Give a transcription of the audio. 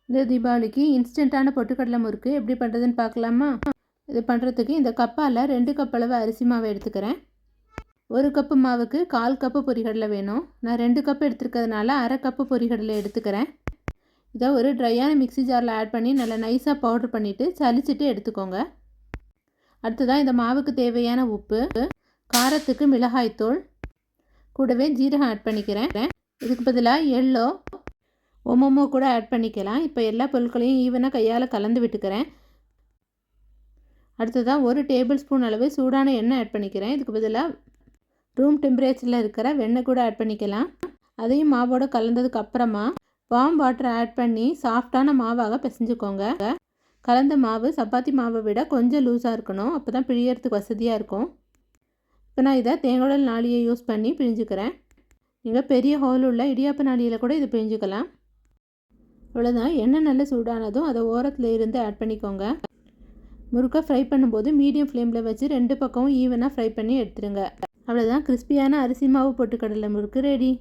இந்த தீபாவளிக்கு இன்ஸ்டண்ட்டான பொட்டுக்கடலை முறுக்கு எப்படி பண்ணுறதுன்னு பார்க்கலாமா? இது பண்ணுறதுக்கு இந்த கப்பால் 2 கப் அளவு அரிசி மாவு எடுத்துக்கிறேன். 1 கப்பு மாவுக்கு 1/4 கப்பு பொரிகடலை வேணும். நான் 2 கப் எடுத்துருக்கிறதுனால 1/2 கப்பு பொரிகடலை எடுத்துக்கிறேன். இதை ஒரு ட்ரையான மிக்ஸி ஜாரில் ஆட் பண்ணி நல்லா நைஸாக பவுட்ரு பண்ணிவிட்டு சலிச்சுட்டு எடுத்துக்கோங்க. அடுத்ததான் இந்த மாவுக்கு தேவையான உப்பு, காரத்துக்கு மிளகாய்த்தூள், கூடவே ஜீரகம் ஆட் பண்ணிக்கிறேன். இதுக்கு பதிலாக எள்ளோ ஓமமோ கூட ஆட் பண்ணிக்கலாம். இப்போ எல்லா பொருட்களையும் ஈவனாக கையால் கலந்து விட்டுக்கிறேன். அடுத்ததாக 1 டேபிள் ஸ்பூன் அளவு சூடான எண்ணெய் ஆட் பண்ணிக்கிறேன். இதுக்கு பதிலாக ரூம் டெம்பரேச்சரில் இருக்கிற வெண்ணெய் கூட ஆட் பண்ணிக்கலாம். அதையும் மாவோடு கலந்ததுக்கு அப்புறமா வார்ம் வாட்டர் ஆட் பண்ணி சாஃப்டான மாவாக பிசைஞ்சுக்கோங்க. கலந்த மாவு சப்பாத்தி மாவை விட கொஞ்சம் லூஸாக இருக்கணும். அப்போ தான் பிழியறதுக்கு வசதியாக இருக்கும். இப்போ நான் இதை தேங்காய் நாளியை யூஸ் பண்ணி பிழிஞ்சுக்கிறேன். நீங்கள் பெரிய ஹோல் உள்ள இடியாப்ப நாளியில் கூட இது பிழிஞ்சுக்கலாம். அவ்வளோதான். எண்ணெய் நல்லா சூடானதும் அதை ஓரத்தில் இருந்து ஆட் பண்ணிக்கோங்க. முறுக்கை ஃப்ரை பண்ணும்போது மீடியம் ஃப்ளேமில் வச்சு 2 பக்கமும் ஈவனாக ஃப்ரை பண்ணி எடுத்துருங்க. அவ்வளோதான். கிறிஸ்பியான அரிசி மாவு பொட்டுக்கடலை முறுக்கு ரெடி.